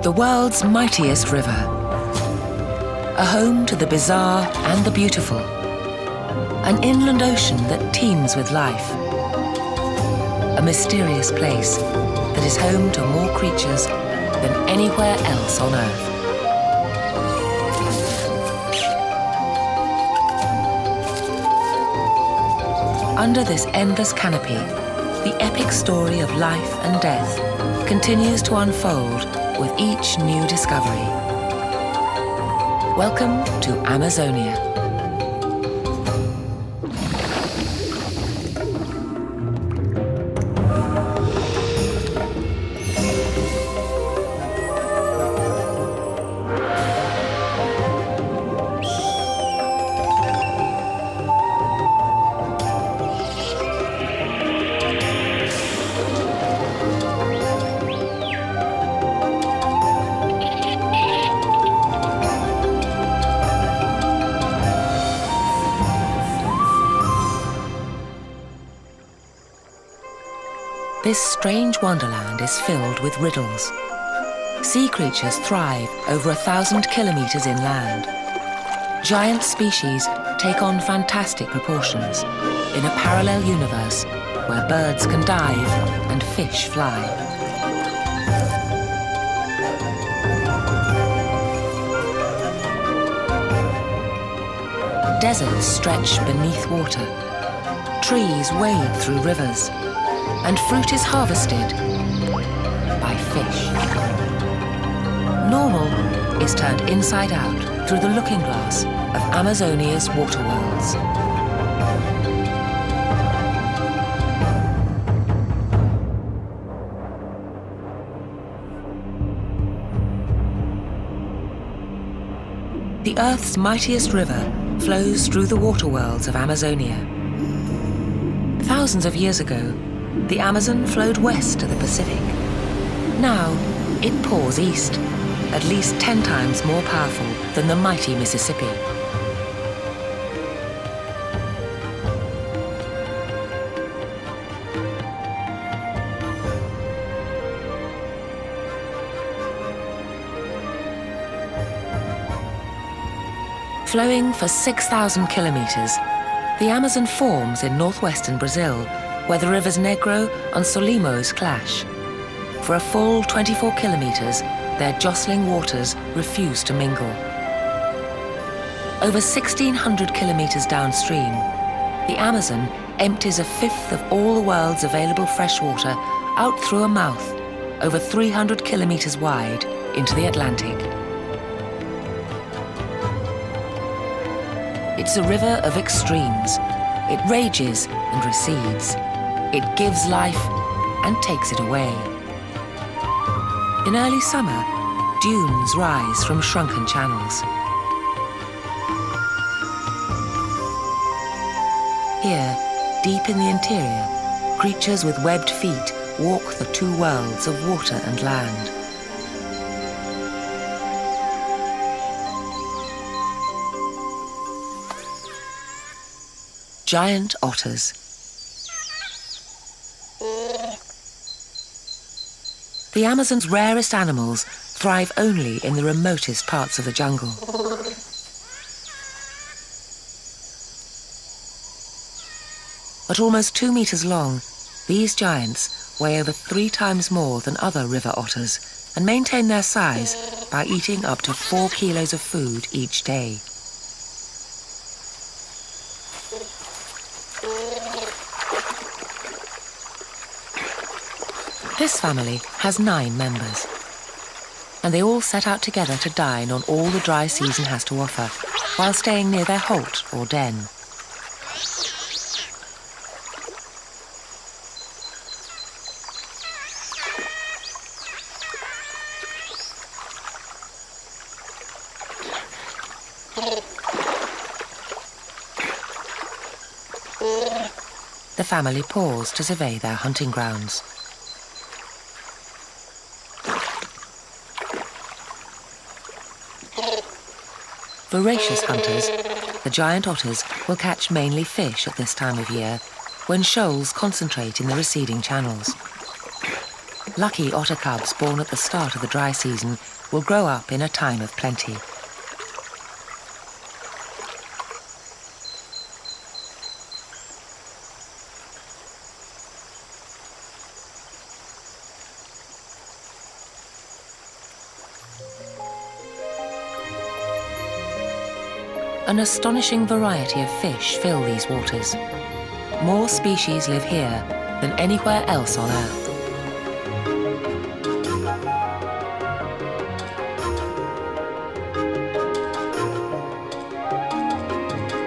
The world's mightiest river. A home to the bizarre and the beautiful. An inland ocean that teems with life. A mysterious place that is home to more creatures than anywhere else on Earth. Under this endless canopy, the epic story of life and death continues to unfold with each new discovery. Welcome to Amazonia. This strange wonderland is filled with riddles. Sea creatures thrive over 1,000 kilometers inland. Giant species take on fantastic proportions in a parallel universe where birds can dive and fish fly. Deserts stretch beneath water. Trees wade through rivers. And fruit is harvested by fish. Normal is turned inside out through the looking glass of Amazonia's water worlds. The Earth's mightiest river flows through the water worlds of Amazonia. Thousands of years ago, the Amazon flowed west to the Pacific. Now, it pours east, at least 10 times more powerful than the mighty Mississippi. Flowing for 6,000 kilometers, the Amazon forms in northwestern Brazil, where the rivers Negro and Solimões clash. For a full 24 kilometers, their jostling waters refuse to mingle. Over 1,600 kilometers downstream, the Amazon empties a fifth of all the world's available freshwater out through a mouth, over 300 kilometers wide, into the Atlantic. It's a river of extremes. It rages and recedes. It gives life and takes it away. In early summer, dunes rise from shrunken channels. Here, deep in the interior, creatures with webbed feet walk the two worlds of water and land. Giant otters. The Amazon's rarest animals thrive only in the remotest parts of the jungle. At almost 2 meters long, these giants weigh over 3 times more than other river otters and maintain their size by eating up to 4 kilos of food each day. This family has 9 members, and they all set out together to dine on all the dry season has to offer, while staying near their holt or den. The family pause to survey their hunting grounds. Voracious hunters, the giant otters will catch mainly fish at this time of year, when shoals concentrate in the receding channels. Lucky otter cubs born at the start of the dry season will grow up in a time of plenty. An astonishing variety of fish fill these waters. More species live here than anywhere else on Earth.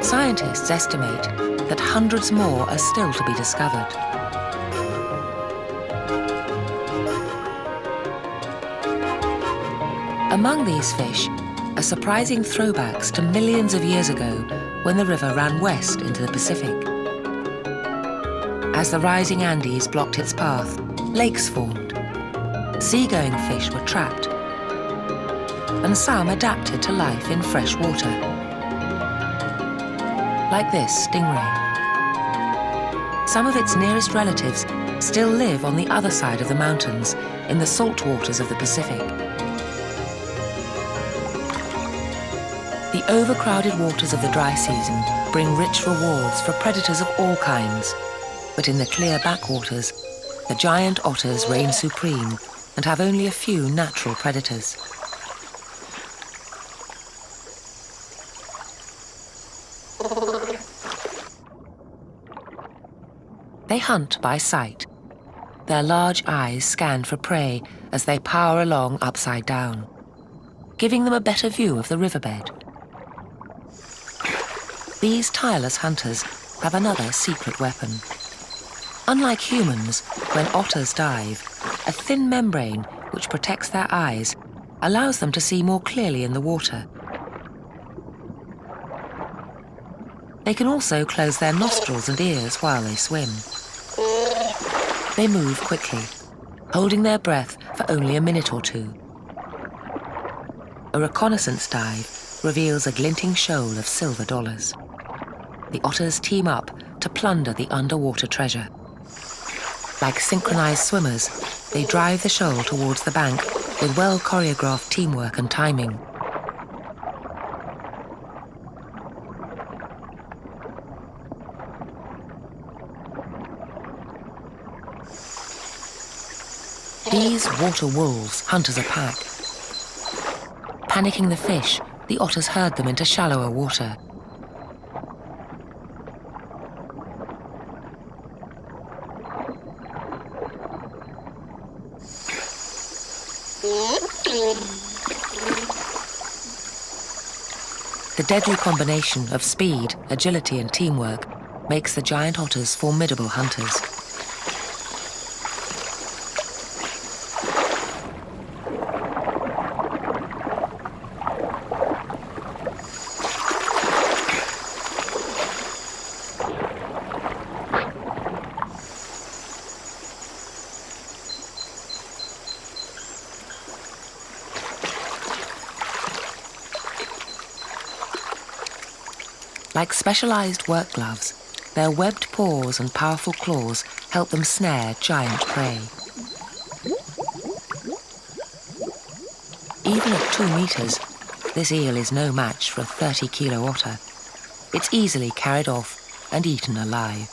Scientists estimate that hundreds more are still to be discovered. Among these fish are surprising throwbacks to millions of years ago when the river ran west into the Pacific. As the rising Andes blocked its path, lakes formed. Seagoing fish were trapped, and some adapted to life in fresh water. Like this stingray. Some of its nearest relatives still live on the other side of the mountains in the salt waters of the Pacific. The overcrowded waters of the dry season bring rich rewards for predators of all kinds, but in the clear backwaters, the giant otters reign supreme and have only a few natural predators. They hunt by sight. Their large eyes scan for prey as they power along upside down, giving them a better view of the riverbed. These tireless hunters have another secret weapon. Unlike humans, when otters dive, a thin membrane which protects their eyes allows them to see more clearly in the water. They can also close their nostrils and ears while they swim. They move quickly, holding their breath for only a minute or two. A reconnaissance dive reveals a glinting shoal of silver dollars. The otters team up to plunder the underwater treasure. Like synchronized swimmers, they drive the shoal towards the bank with well-choreographed teamwork and timing. These water wolves hunt as a pack. Panicking the fish, the otters herd them into shallower water. The deadly combination of speed, agility and teamwork makes the giant otters formidable hunters. Like specialized work gloves, their webbed paws and powerful claws help them snare giant prey. Even at 2 meters, this eel is no match for a 30-kilo otter. It's easily carried off and eaten alive.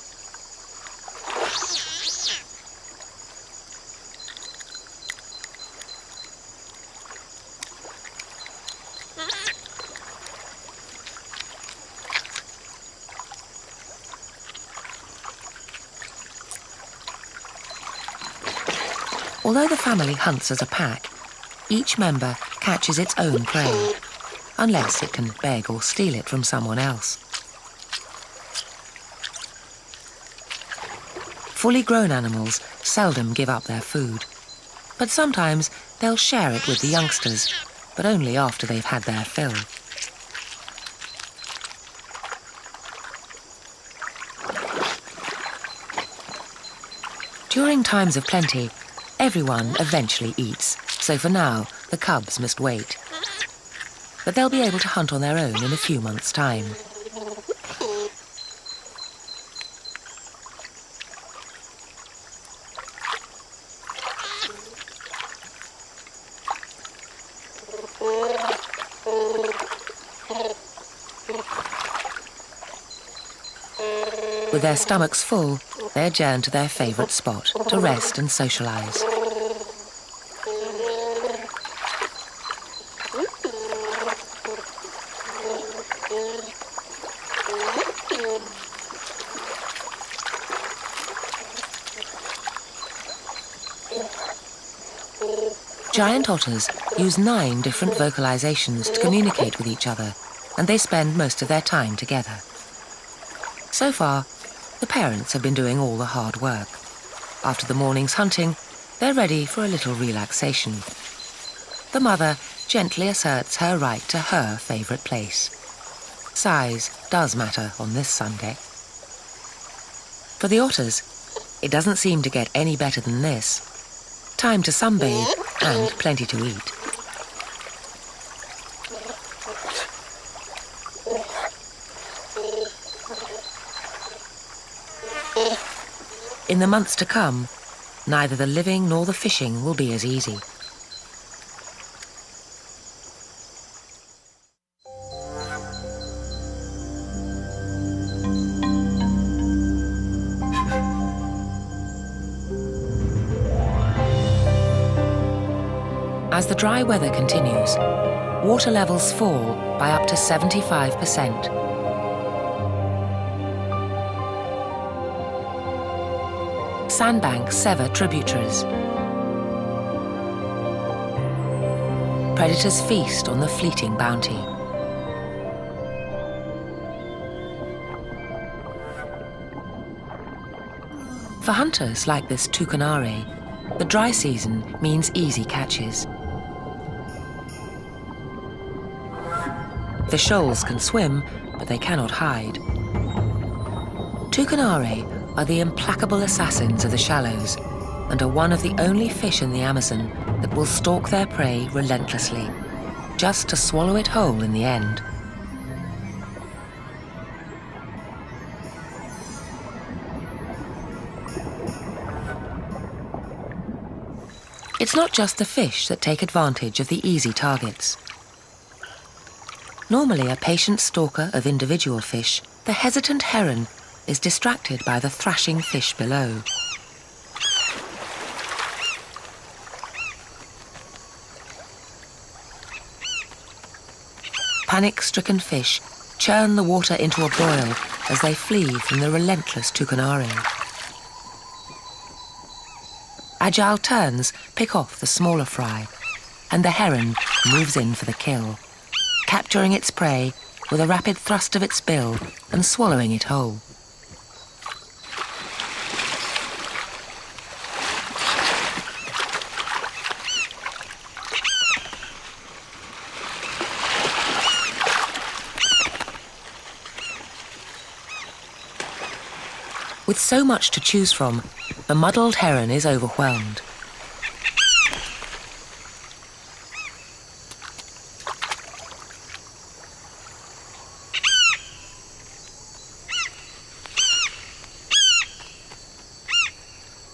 Although the family hunts as a pack, each member catches its own prey, unless it can beg or steal it from someone else. Fully grown animals seldom give up their food, but sometimes they'll share it with the youngsters, but only after they've had their fill. During times of plenty, everyone eventually eats, so for now, the cubs must wait. But they'll be able to hunt on their own in a few months' time. With their stomachs full, they adjourn to their favourite spot to rest and socialise. Giant otters use 9 different vocalizations to communicate with each other, and they spend most of their time together. So far, the parents have been doing all the hard work. After the morning's hunting, they're ready for a little relaxation. The mother gently asserts her right to her favourite place. Size does matter on this Sunday. For the otters, it doesn't seem to get any better than this. Time to sunbathe and plenty to eat. In the months to come, neither the living nor the fishing will be as easy. As the dry weather continues, water levels fall by up to 75%. Sandbanks sever tributaries. Predators feast on the fleeting bounty. For hunters like this toucanare, the dry season means easy catches. The shoals can swim, but they cannot hide. Toucanare are the implacable assassins of the shallows and are one of the only fish in the Amazon that will stalk their prey relentlessly, just to swallow it whole in the end. It's not just the fish that take advantage of the easy targets. Normally a patient stalker of individual fish, the hesitant heron is distracted by the thrashing fish below. Panic-stricken fish churn the water into a boil as they flee from the relentless toucanare. Agile terns pick off the smaller fry, and the heron moves in for the kill, capturing its prey with a rapid thrust of its bill and swallowing it whole. With so much to choose from, the muddled heron is overwhelmed.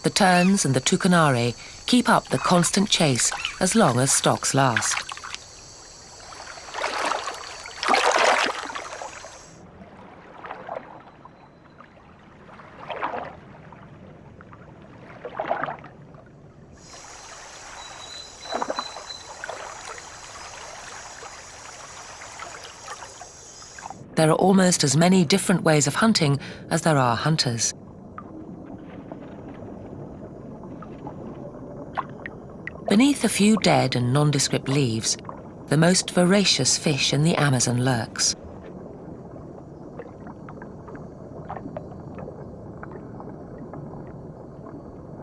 The terns and the toucanare keep up the constant chase as long as stocks last. There are almost as many different ways of hunting as there are hunters. Beneath a few dead and nondescript leaves, the most voracious fish in the Amazon lurks.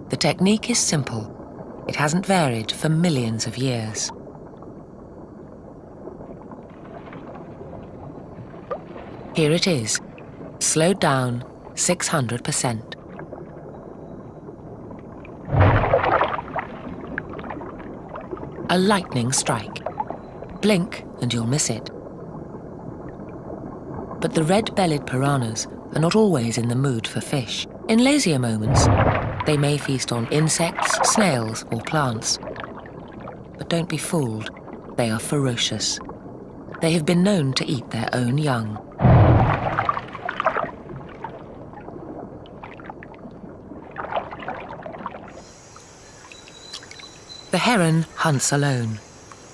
The technique is simple. It hasn't varied for millions of years. Here it is, slowed down 600%. A lightning strike. Blink and you'll miss it. But the red-bellied piranhas are not always in the mood for fish. In lazier moments, they may feast on insects, snails, or plants. But don't be fooled, they are ferocious. They have been known to eat their own young. The heron hunts alone.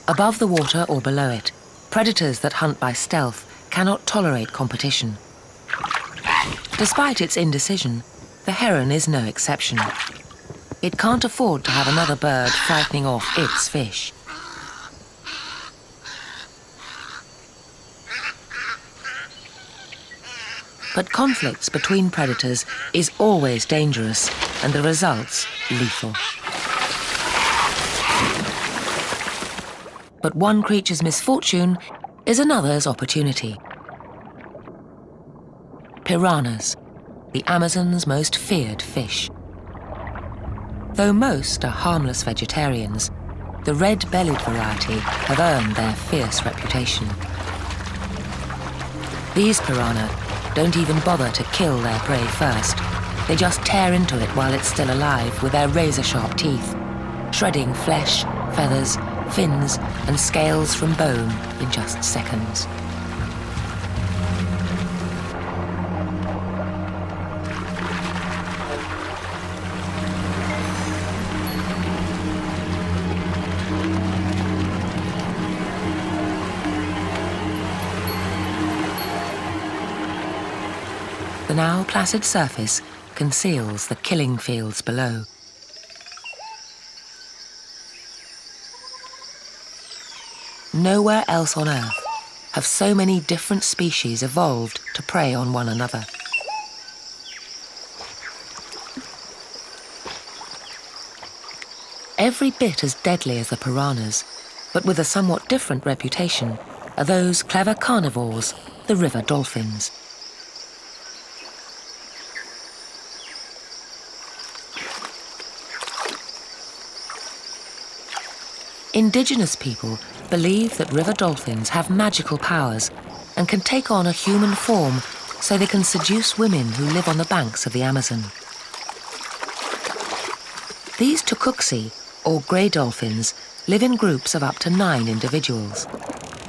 Above the water or below it, predators that hunt by stealth cannot tolerate competition. Despite its indecision, the heron is no exception. It can't afford to have another bird frightening off its fish. But conflicts between predators is always dangerous, and the results lethal. But one creature's misfortune is another's opportunity. Piranhas, the Amazon's most feared fish. Though most are harmless vegetarians, the red-bellied variety have earned their fierce reputation. These piranha don't even bother to kill their prey first. They just tear into it while it's still alive with their razor-sharp teeth, shredding flesh, feathers, fins, and scales from bone in just seconds. The now placid surface conceals the killing fields below. Nowhere else on Earth have so many different species evolved to prey on one another. Every bit as deadly as the piranhas, but with a somewhat different reputation, are those clever carnivores, the river dolphins. Indigenous people believe that river dolphins have magical powers and can take on a human form so they can seduce women who live on the banks of the Amazon. These tucuxi, or grey dolphins, live in groups of up to 9 individuals.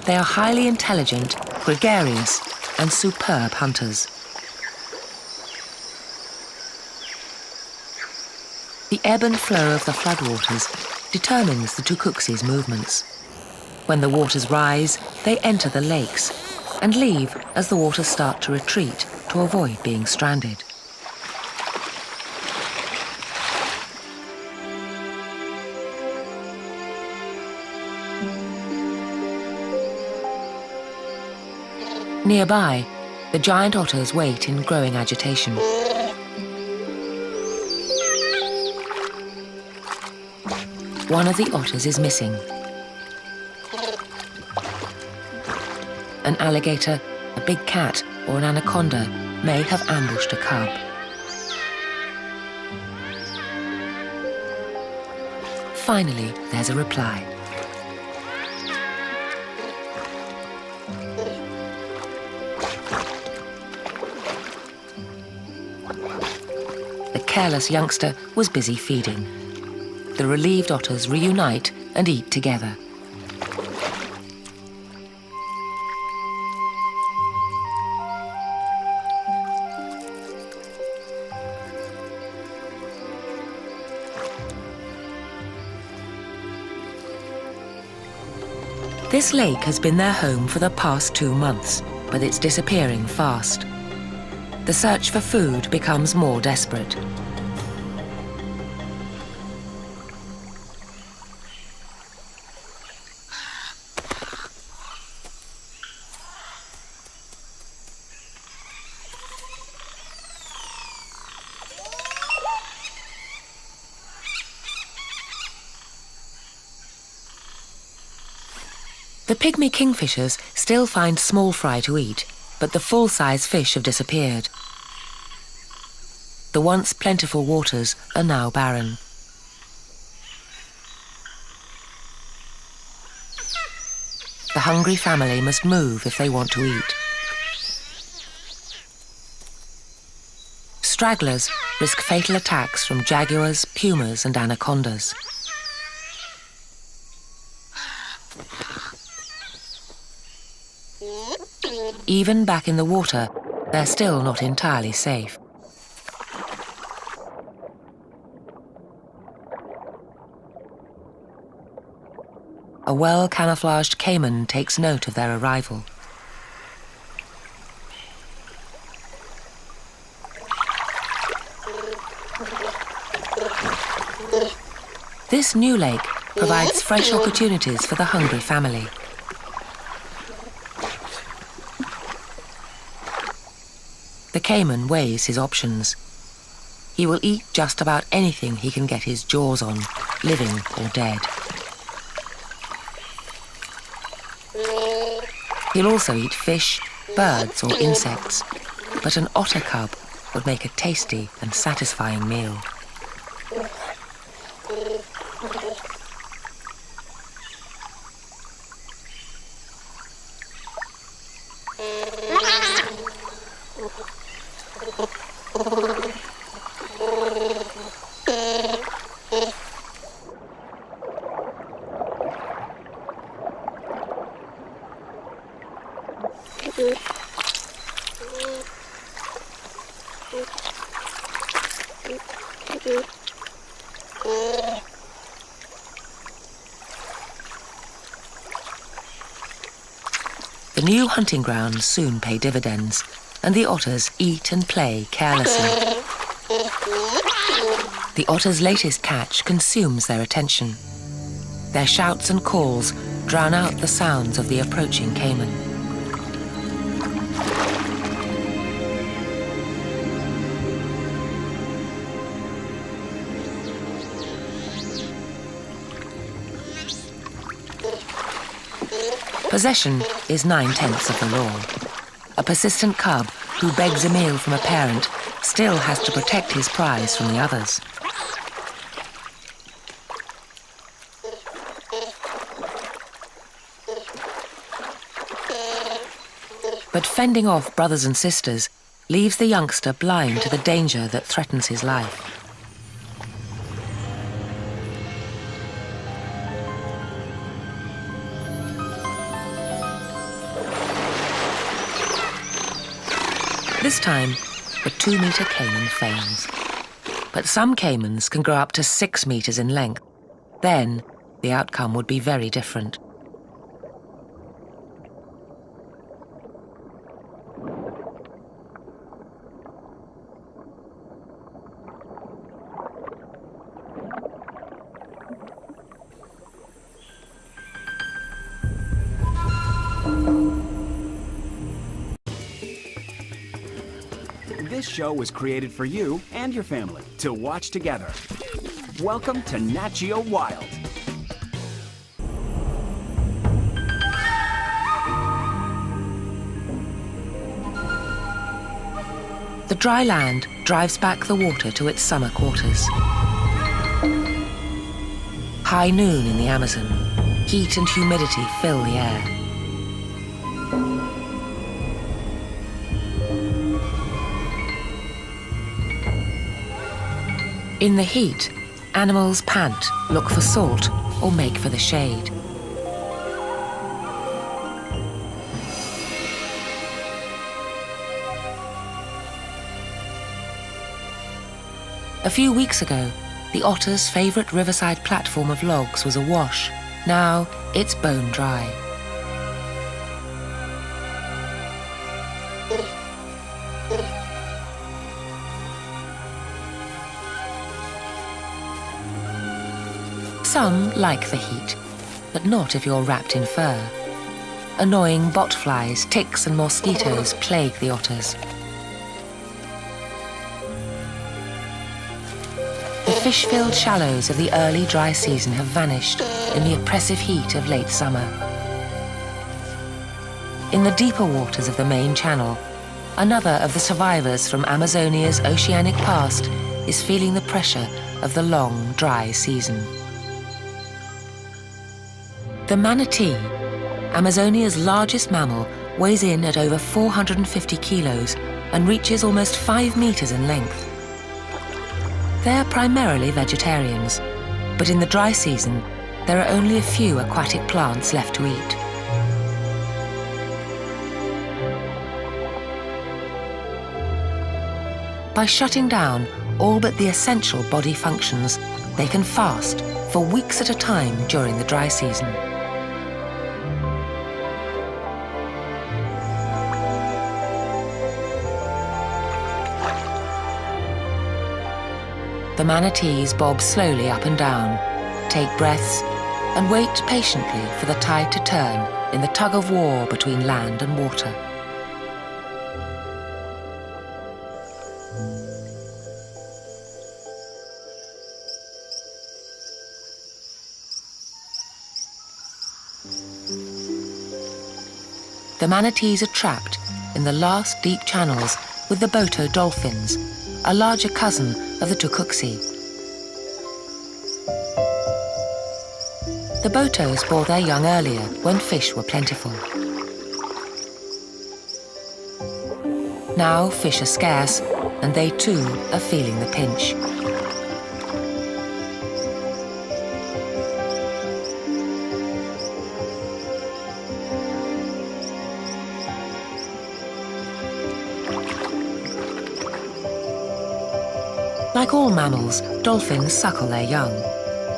They are highly intelligent, gregarious, and superb hunters. The ebb and flow of the floodwaters determines the tucuxi's movements. When the waters rise, they enter the lakes and leave as the waters start to retreat to avoid being stranded. Nearby, the giant otters wait in growing agitation. One of the otters is missing. An alligator, a big cat, or an anaconda may have ambushed a cub. Finally, there's a reply. The careless youngster was busy feeding. The relieved otters reunite and eat together. This lake has been their home for the past 2 months, but it's disappearing fast. The search for food becomes more desperate. The pygmy kingfishers still find small fry to eat, but the full-size fish have disappeared. The once plentiful waters are now barren. The hungry family must move if they want to eat. Stragglers risk fatal attacks from jaguars, pumas and anacondas. Even back in the water, they're still not entirely safe. A well-camouflaged caiman takes note of their arrival. This new lake provides fresh opportunities for the hungry family. The caiman weighs his options. He will eat just about anything he can get his jaws on, living or dead. He'll also eat fish, birds or insects, but an otter cub would make a tasty and satisfying meal. The new hunting grounds soon pay dividends, and the otters eat and play carelessly. The otter's latest catch consumes their attention. Their shouts and calls drown out the sounds of the approaching caiman. Possession is 9/10 of the law. A persistent cub who begs a meal from a parent still has to protect his prize from the others. But fending off brothers and sisters leaves the youngster blind to the danger that threatens his life. This time, the 2-meter caiman fails. But some caimans can grow up to 6 meters in length. Then, the outcome would be very different. This show was created for you and your family to watch together. Welcome to Nat Geo Wild. The dry land drives back the water to its summer quarters. High noon in the Amazon, heat and humidity fill the air. In the heat, animals pant, look for salt, or make for the shade. A few weeks ago, the otter's favorite riverside platform of logs was awash. Now it's bone dry. Some like the heat, but not if you're wrapped in fur. Annoying botflies, ticks and mosquitoes plague the otters. The fish-filled shallows of the early dry season have vanished in the oppressive heat of late summer. In the deeper waters of the main channel, another of the survivors from Amazonia's oceanic past is feeling the pressure of the long, dry season. The manatee, Amazonia's largest mammal, weighs in at over 450 kilos and reaches almost 5 meters in length. They are primarily vegetarians, but in the dry season, there are only a few aquatic plants left to eat. By shutting down all but the essential body functions, they can fast for weeks at a time during the dry season. The manatees bob slowly up and down, take breaths, and wait patiently for the tide to turn in the tug-of-war between land and water. The manatees are trapped in the last deep channels with the Boto dolphins, a larger cousin of the Tucuxi. The Botos bore their young earlier when fish were plentiful. Now fish are scarce, and they too are feeling the pinch. Like all mammals, dolphins suckle their young.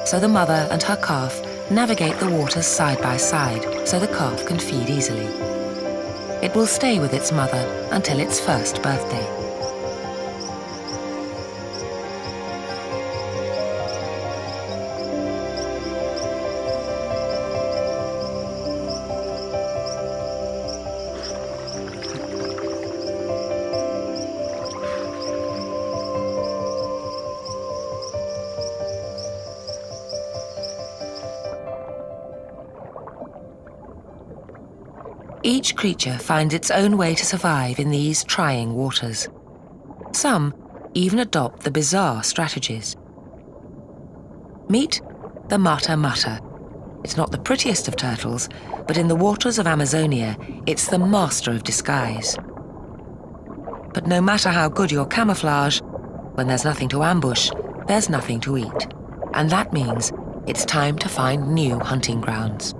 So the mother and her calf navigate the waters side by side so the calf can feed easily. It will stay with its mother until its first birthday. Each creature finds its own way to survive in these trying waters. Some even adopt the bizarre strategies. Meet the mata-mata. It's not the prettiest of turtles, but in the waters of Amazonia, it's the master of disguise. But no matter how good your camouflage, when there's nothing to ambush, there's nothing to eat. And that means it's time to find new hunting grounds.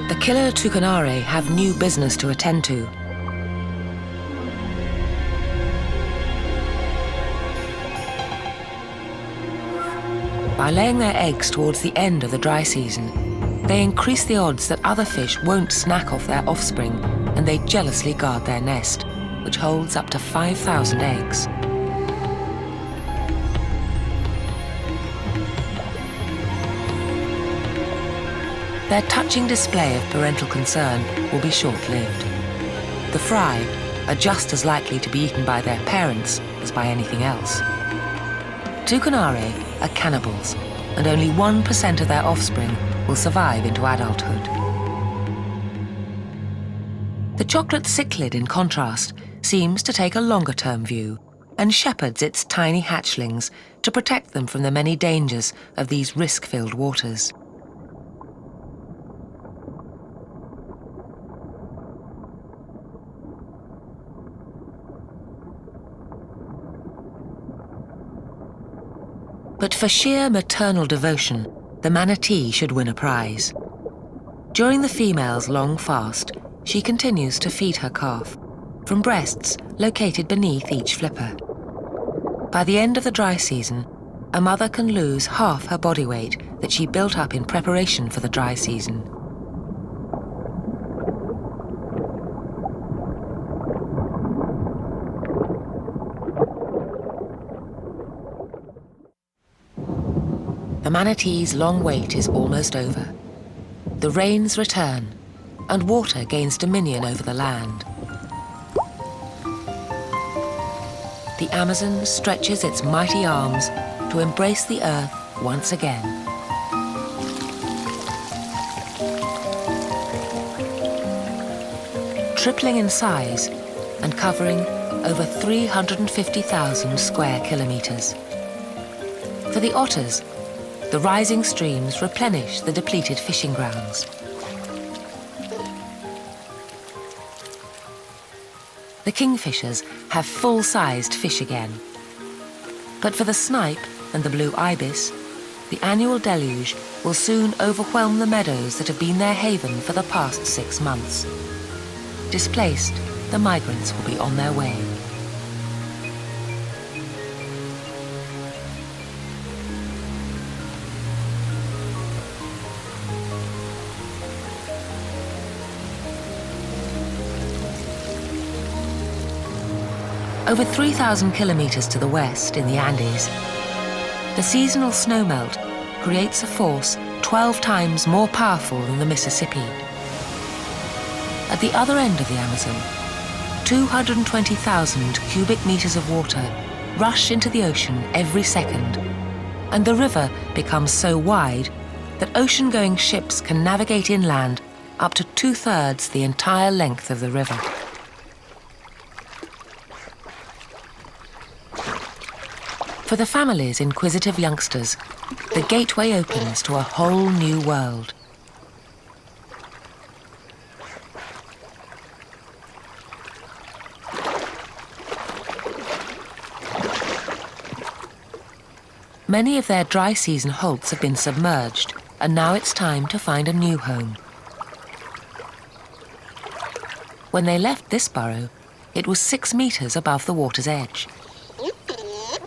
The killer tucanare have new business to attend to. By laying their eggs towards the end of the dry season, they increase the odds that other fish won't snack off their offspring, and they jealously guard their nest, which holds up to 5,000 eggs. Their touching display of parental concern will be short-lived. The fry are just as likely to be eaten by their parents as by anything else. Tucanare are cannibals, and only 1% of their offspring will survive into adulthood. The chocolate cichlid, in contrast, seems to take a longer-term view and shepherds its tiny hatchlings to protect them from the many dangers of these risk-filled waters. But for sheer maternal devotion, the manatee should win a prize. During the female's long fast, she continues to feed her calf from breasts located beneath each flipper. By the end of the dry season, a mother can lose half her body weight that she built up in preparation for the dry season. The manatee's long wait is almost over. the rains return and water gains dominion over the land. The Amazon stretches its mighty arms to embrace the earth once again. Tripling in size and covering over 350,000 square kilometers. For the otters, the rising streams replenish the depleted fishing grounds. The kingfishers have full-sized fish again. But for the snipe and the blue ibis, the annual deluge will soon overwhelm the meadows that have been their haven for the past 6 months. Displaced, the migrants will be on their way. Over 3,000 kilometers to the west in the Andes, the seasonal snowmelt creates a force 12 times more powerful than the Mississippi. At the other end of the Amazon, 220,000 cubic meters of water rush into the ocean every second, and the river becomes so wide that ocean-going ships can navigate inland up to 2/3 the entire length of the river. For the family's inquisitive youngsters, the gateway opens to a whole new world. Many of their dry season holts have been submerged, and now it's time to find a new home. When they left this burrow, it was 6 meters above the water's edge.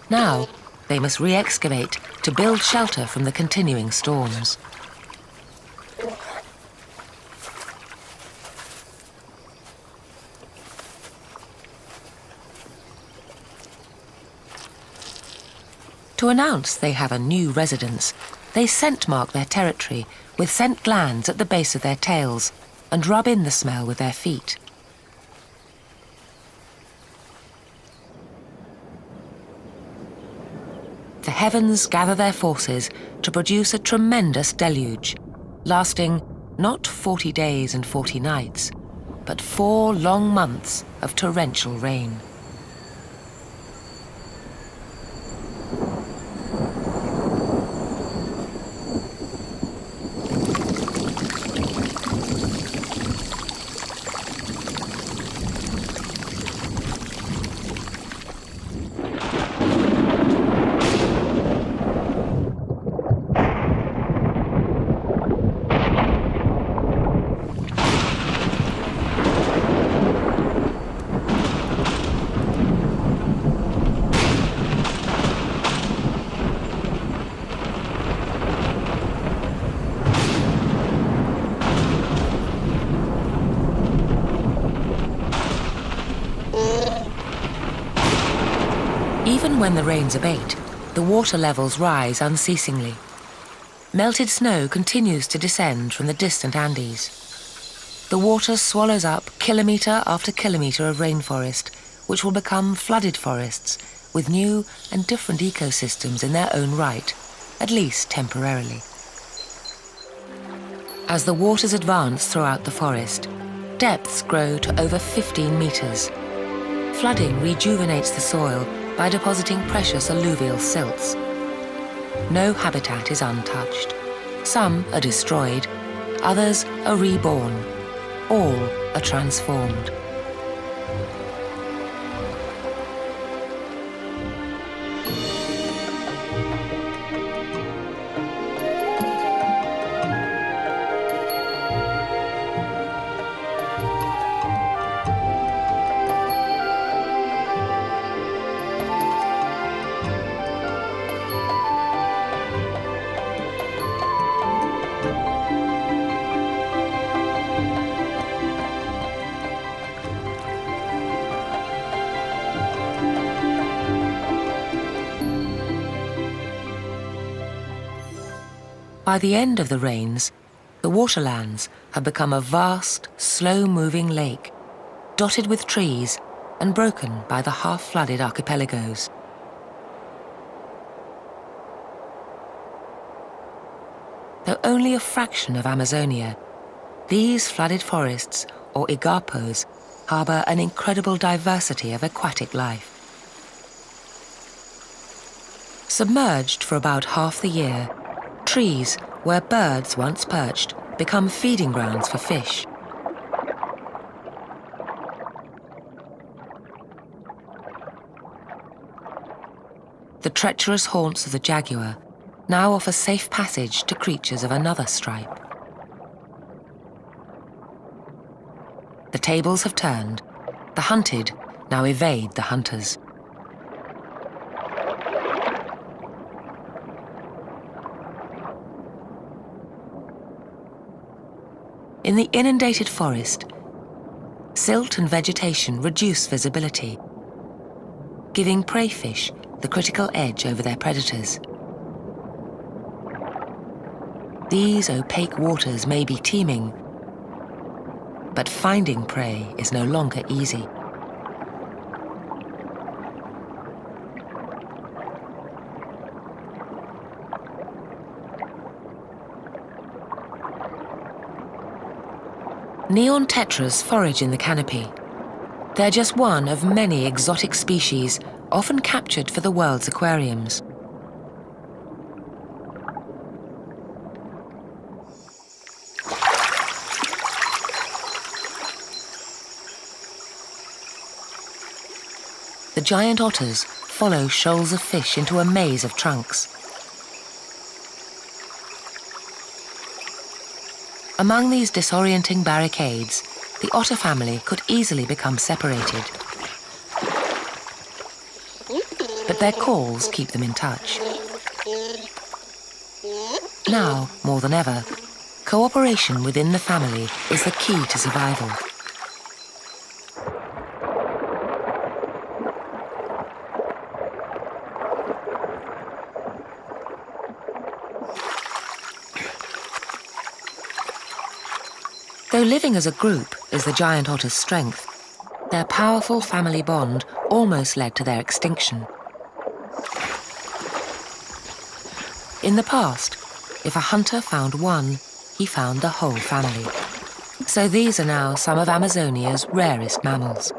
Now, they must re-excavate to build shelter from the continuing storms. To announce they have a new residence, they scent mark their territory with scent glands at the base of their tails and rub in the smell with their feet. The heavens gather their forces to produce a tremendous deluge, lasting not 40 days and 40 nights, but 4 long months of torrential rain. Even when the rains abate, the water levels rise unceasingly. Melted snow continues to descend from the distant Andes. The water swallows up kilometre after kilometre of rainforest, which will become flooded forests with new and different ecosystems in their own right, at least temporarily. As the waters advance throughout the forest, depths grow to over 15 metres. Flooding rejuvenates the soil by depositing precious alluvial silts. No habitat is untouched. Some are destroyed, others are reborn. All are transformed. By the end of the rains, the waterlands have become a vast, slow-moving lake, dotted with trees and broken by the half-flooded archipelagos. Though only a fraction of Amazonia, these flooded forests, or igapos, harbour an incredible diversity of aquatic life. Submerged for about half the year, trees where birds once perched become feeding grounds for fish. The treacherous haunts of the jaguar now offer safe passage to creatures of another stripe. The tables have turned. The hunted now evade the hunters. In the inundated forest, silt and vegetation reduce visibility, giving prey fish the critical edge over their predators. These opaque waters may be teeming, but finding prey is no longer easy. Neon tetras forage in the canopy. They're just one of many exotic species often captured for the world's aquariums. The giant otters follow shoals of fish into a maze of trunks. Among these disorienting barricades, the otter family could easily become separated. But their calls keep them in touch. Now, more than ever, cooperation within the family is the key to survival. Though living as a group is the giant otter's strength, their powerful family bond almost led to their extinction. In the past, if a hunter found one, he found the whole family. So these are now some of Amazonia's rarest mammals.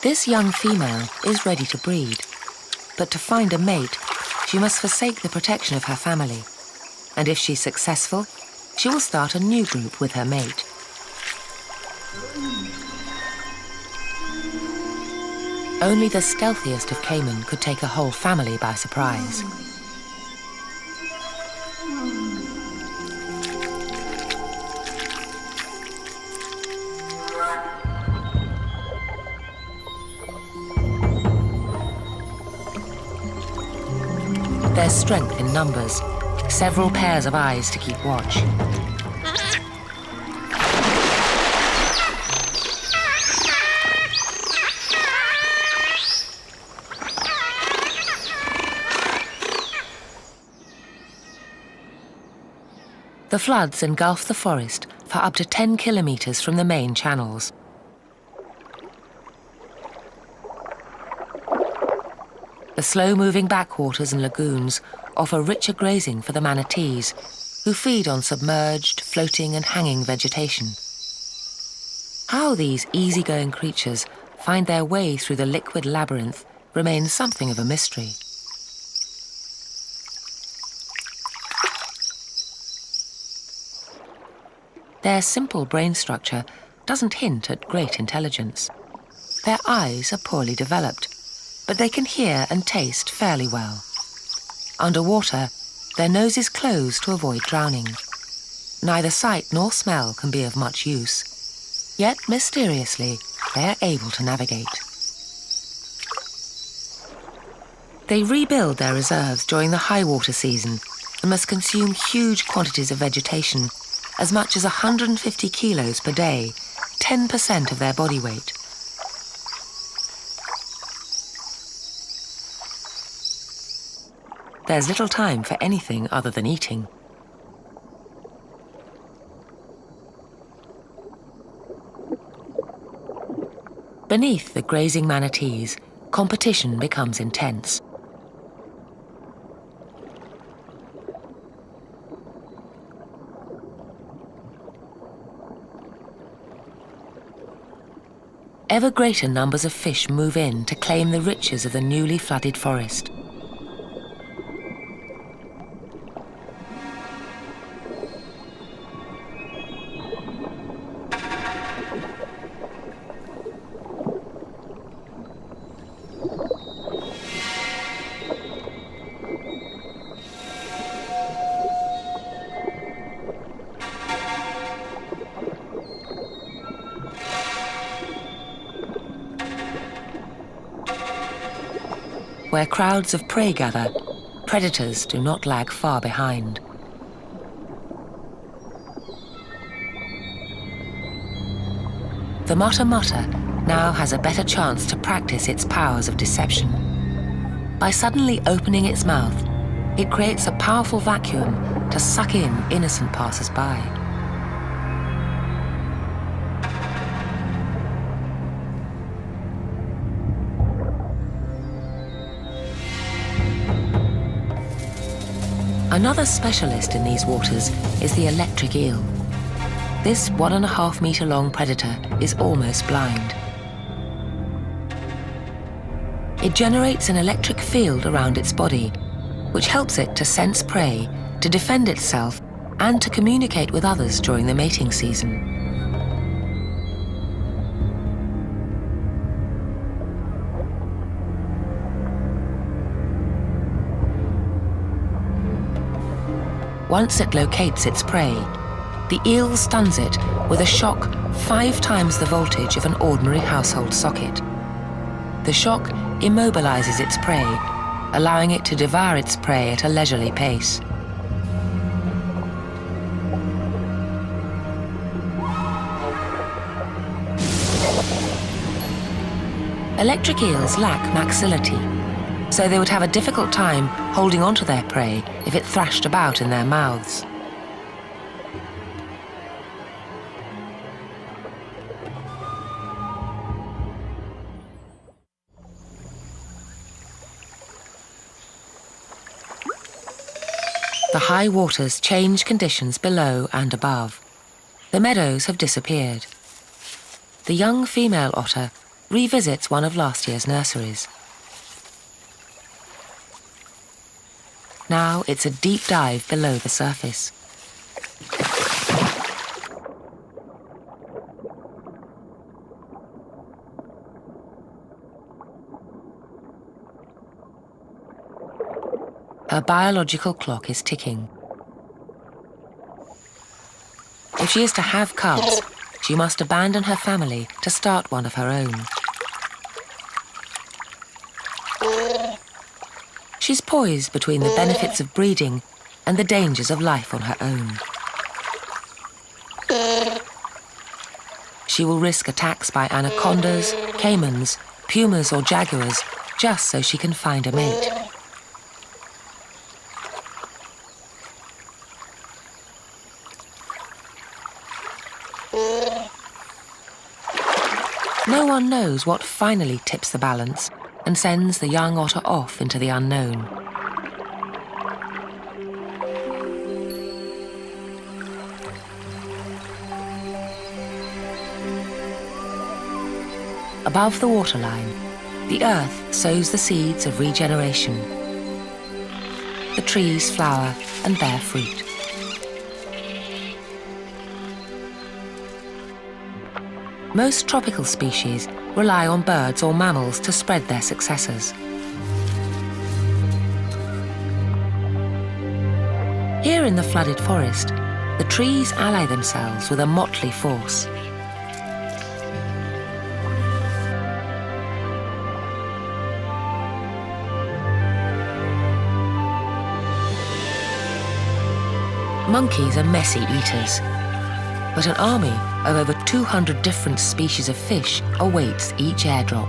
This young female is ready to breed, but to find a mate, she must forsake the protection of her family. And if she's successful, she will start a new group with her mate. Only the stealthiest of caiman could take a whole family by surprise. There's strength in numbers, several pairs of eyes to keep watch. The floods engulf the forest for up to 10 kilometers from the main channels. The slow-moving backwaters and lagoons offer richer grazing for the manatees, who feed on submerged, floating and hanging vegetation. How these easygoing creatures find their way through the liquid labyrinth remains something of a mystery. Their simple brain structure doesn't hint at great intelligence. Their eyes are poorly developed, but they can hear and taste fairly well. Underwater, their noses close to avoid drowning. Neither sight nor smell can be of much use. Yet, mysteriously, they are able to navigate. They rebuild their reserves during the high water season and must consume huge quantities of vegetation, as much as 150 kilos per day, 10% of their body weight. There's little time for anything other than eating. Beneath the grazing manatees, competition becomes intense. Ever greater numbers of fish move in to claim the riches of the newly flooded forest. Where crowds of prey gather, predators do not lag far behind. The mutta-mutta now has a better chance to practice its powers of deception. By suddenly opening its mouth, it creates a powerful vacuum to suck in innocent passers-by. Another specialist in these waters is the electric eel. This 1.5 meter long predator is almost blind. It generates an electric field around its body, which helps it to sense prey, to defend itself, and to communicate with others during the mating season. Once it locates its prey, the eel stuns it with a shock 5 times the voltage of an ordinary household socket. The shock immobilizes its prey, allowing it to devour its prey at a leisurely pace. Electric eels lack maxillity, so they would have a difficult time holding onto their prey if it thrashed about in their mouths. The high waters change conditions below and above. The meadows have disappeared. The young female otter revisits one of last year's nurseries. Now it's a deep dive below the surface. Her biological clock is ticking. If she is to have cubs, she must abandon her family to start one of her own. She's poised between the benefits of breeding and the dangers of life on her own. She will risk attacks by anacondas, caimans, pumas or jaguars just so she can find a mate. No one knows what finally tips the balance and sends the young otter off into the unknown. Above the waterline, the earth sows the seeds of regeneration. The trees flower and bear fruit. Most tropical species rely on birds or mammals to spread their successors. Here in the flooded forest, the trees ally themselves with a motley force. Monkeys are messy eaters, but an army of over 200 different species of fish awaits each airdrop.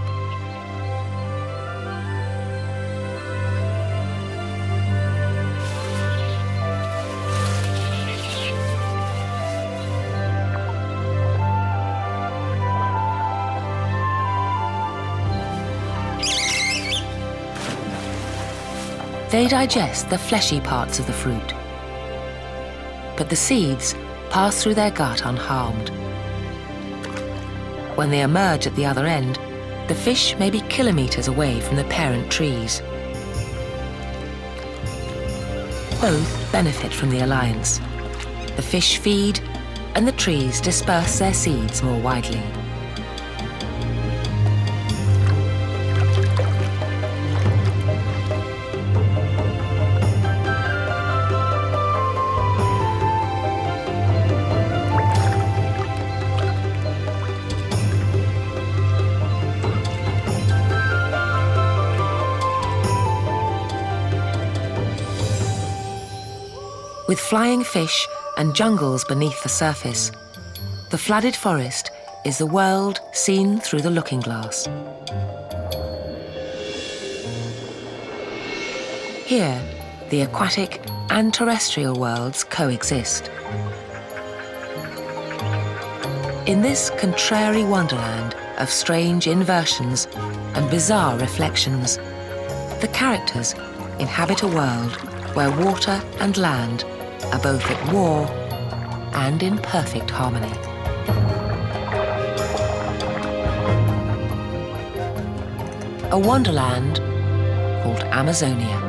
They digest the fleshy parts of the fruit, but the seeds pass through their gut unharmed. When they emerge at the other end, the fish may be kilometers away from the parent trees. Both benefit from the alliance. The fish feed, and the trees disperse their seeds more widely. With flying fish and jungles beneath the surface, the flooded forest is the world seen through the looking glass. Here, the aquatic and terrestrial worlds coexist. In this contrary wonderland of strange inversions and bizarre reflections, the characters inhabit a world where water and land are both at war and in perfect harmony. A wonderland called Amazonia.